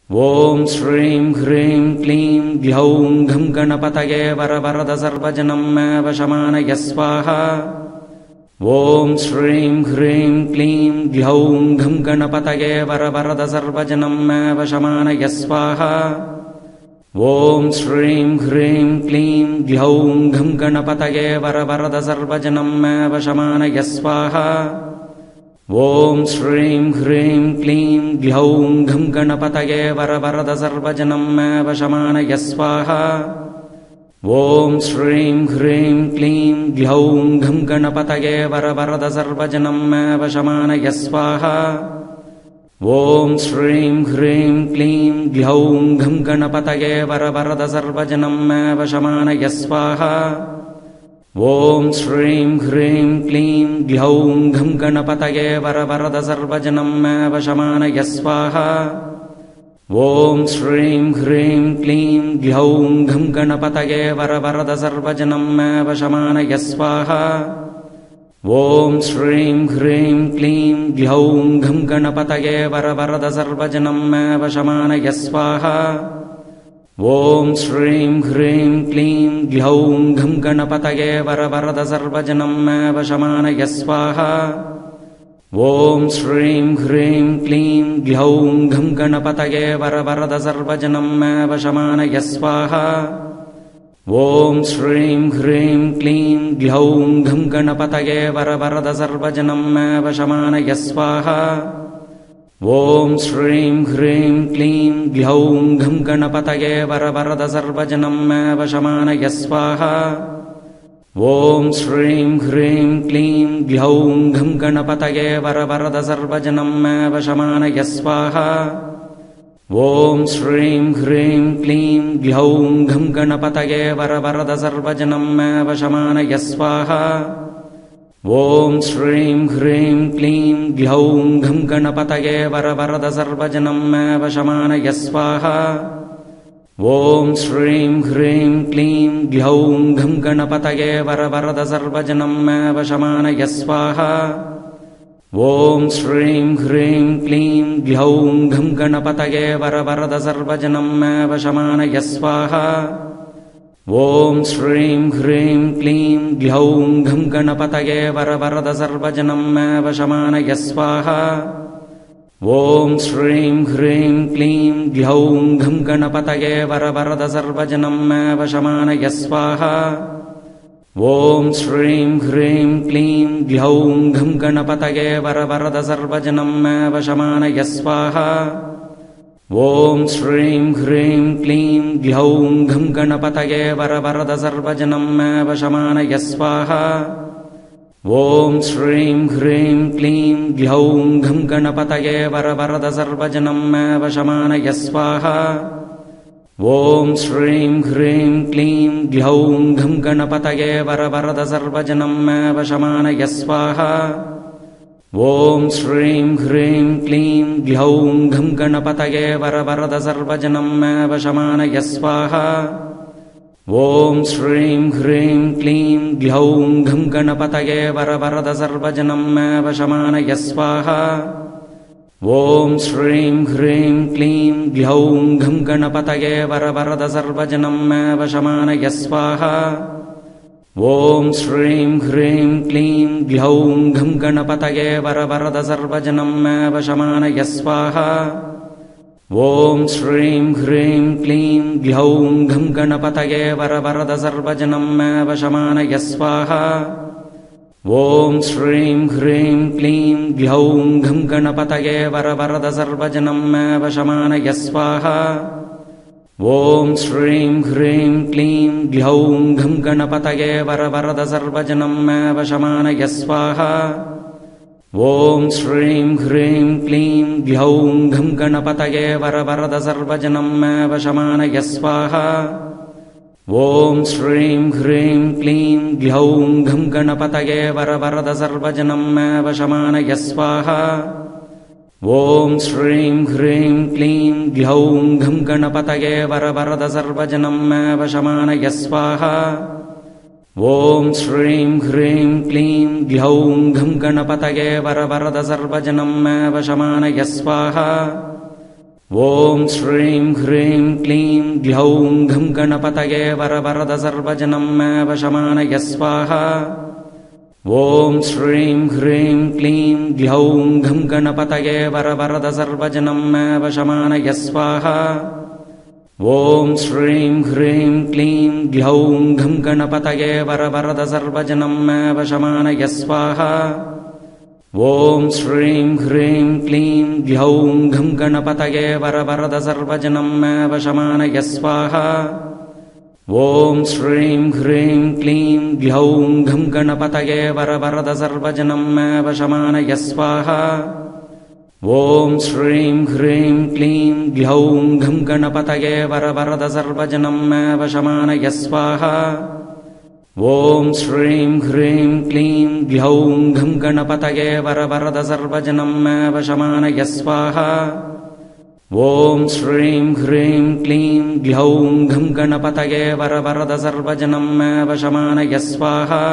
ओम श्रीं ह्रीं क्लीं ग्लौं घं गणपतये वरवरद सर्वजनं मे वशमानय स्वाहा। ओम श्रीं ह्रीं क्लीं ग्लौं घं गणपतये वरवरद सर्वजनं मे वशमानय स्वाहा। ओम श्रीं ह्रीं क्लीं ग्लौं घं गणपतये वरवरद सर्वजनं मे वशमानय स्वाहा। ओम श्रीं ह्रीं क्लीं ग्लौं घं गणपतये वरवरद सर्वजनं मे वशमानय स्वाहा। ओम श्रीं ह्रीं क्लीं ग्लौं घं गणपतये वरवरद सर्वजनं मे वशमानय स्वाहा। ओम श्रीं ह्रीं क्लीं ग्लौं घं गणपतये वरवरद सर्वजनं मे वशमानय स्वाहा। ओम श्रीं ह्रीं क्लीं ग्लौं घं गणपतये वरवरद सर्वजनं मे वशमानय स्वाहा। ओम श्रीं ह्रीं क्लीं ग्लौं घं गणपतये वरवरद सर्वजनं मे वशमानय स्वाहा। ओम श्रीं ह्रीं क्लीं ग्लौं घं गणपतये वरवरद सर्वजनं मे वशमानय स्वाहा। ओम श्रीं ह्रीं क्लीं ग्लौं घं गणपतये वरवरद सर्वजनं मे वशमानय स्वाहा। ओम श्रीं ह्रीं क्लीं ग्लौं घं गणपतये वरवरद सर्वजनं मे वशमानय स्वाहा। ओम श्रीं ह्रीं क्लीं ग्लौं घं गणपतये वरवरद सर्वजनं मे वशमानय स्वाहा। ओम श्रीं ह्रीं क्लीं ग्लौं घं गणपतये वरवरद सर्वजनं मे वशमानय स्वाहा। ओम श्रीं ह्रीं क्लीं ग्लौं घं गणपतये वरवरद सर्वजनं मे वशमानय स्वाहा। ओम श्रीं ह्रीं क्लीं ग्लौं घं गणपतये वरवरद सर्वजनं मे वशमानय स्वाहा। ओम श्रीं ह्रीं क्लीं ग्लौं घं गणपतये वरवरद सर्वजनं मे वशमानय स्वाहा। ओम श्रीं ह्रीं क्लीं ग्लौं घं गणपतये वरवरद सर्वजनं मे वशमानय स्वाहा। ओम श्रीं ह्रीं क्लीं ग्लौं घं गणपतये वरवरद सर्वजनं मे वशमानय स्वाहा। ओम श्रीं ह्रीं क्लीं ग्लौं घं गणपतये वरवरद सर्वजनं मे वशमानय स्वाहा। ओम श्रीं ह्रीं क्लीं ग्लौं घं गणपतये वरवरद सर्वजनं मे वशमानय स्वाहा। ओम श्रीं ह्रीं क्लीं ग्लौं घं गणपतये वरवरद सर्वजनं मे वशमानय स्वाहा। ओम श्रीं ह्रीं क्लीं ग्लौं घं गणपतये वरवरद सर्वजनं मे वशमानय स्वाहा। ओम श्रीं ह्रीं क्लीं ग्लौं घं गणपतये वरवरद सर्वजनं मे वशमानय स्वाहा। ओम श्रीं ह्रीं क्लीं ग्लौं घं गणपतये वरवरद सर्वजनं मे वशमानय स्वाहा। ओम श्रीं ह्रीं क्लीं ग्लौं घं गणपतये वरवरद सर्वजनं मे वशमानय स्वाहा। ओम श्रीं ह्रीं क्लीं ग्लौं घं गणपतये वरवरद सर्वजनं मे वशमानय स्वाहा। ओम श्रीं ह्रीं क्लीं ग्लौं घं गणपतये वरवरद सर्वजनं मे वशमानय स्वाहा। ओम श्रीं ह्रीं क्लीं ग्लौं घं गणपतये वरवरद सर्वजनं मे वशमानय स्वाहा। ओम श्रीं ह्रीं क्लीं ग्लौं घं गणपतये वरवरद सर्वजनं मे वशमानय स्वाहा। ओम श्रीं ह्रीं क्लीं ग्लौं घं गणपतये वरवरद सर्वजनं मे वशमानय स्वाहा। ओम श्रीं ह्रीं क्लीं ग्लौं घं गणपतये वरवरद सर्वजनं मे वशमानय स्वाहा। ओम श्रीं ह्रीं क्लीं ग्लौं घं गणपतये वरवरद सर्वजनं मे वशमानय स्वाहा। ओम श्रीं ह्रीं क्लीं ग्लौं घं गणपतये वरवरद सर्वजनं मे वशमानय स्वाहा। ओम श्रीं ह्रीं क्लीं ग्लौं घं गणपतये वरवरद सर्वजनं मे वशमानय स्वाहा। ओम श्रीं ह्रीं क्लीं ग्लौं घं गणपतये वरवरद सर्वजनं मे वशमानय स्वाहा। ॐ श्रीं ह्रीं क्लीं ग्लौं घं गणपतये वरवरद सर्वजनं मे वशमानय स्वाहा। ॐ श्रीं ह्रीं क्लीं ग्लौं घं गणपतये वरवरद सर्वजनं मे वशमानय स्वाहा। ॐ श्रीं ह्रीं क्लीं ग्लौं घं गणपतये वरवरद सर्वजनं मे वशमानय स्वाहा। ॐ श्रीं ह्रीं क्लीं ग्लौं घं गणपतये वरवरद सर्वजनं मे वशमानय स्वाहा। ॐ श्रीं ह्रीं क्लीं ग्लौं घं गणपतये वरवरद सर्वजनं मे वशमानय स्वाहा। ॐ श्रीं ह्रीं क्लीं ग्लौं घं गणपतये वरवरद सर्वजनं मे वशमानय स्वाहा। ॐ श्रीं ह्रीं क्लीं ग्लौं घं गणपतये वरवरद सर्वजनं मे वशमानय स्वाहा। ॐ श्रीं ह्रीं क्लीं ग्लौं घं गणपतये वरवरद सर्वजनं मे वशमानय स्वाहा।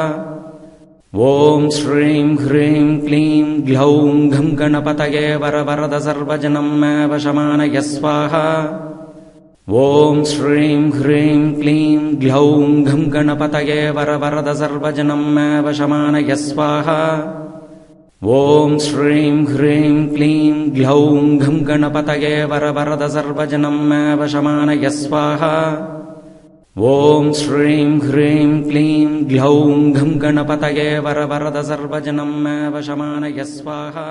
ॐ श्रीं ह्रीं क्लीं ग्लौं घं गणपतये वरवरद सर्वजनं मे वशमानय स्वाहा। ॐ श्रीं ह्रीं क्लीं ग्लौं घं गणपतये वरवरद सर्वजनं मे वशमानय स्वाहा। ॐ श्रीं ह्रीं क्लीं ग्लौं घं गणपतये वरवरद सर्वजनं मे वशमानय स्वाहा। ॐ श्रीं ह्रीं क्लीं ग्लौं घं गणपतये वरवरद सर्वजनं मे वशमानय स्वाहा।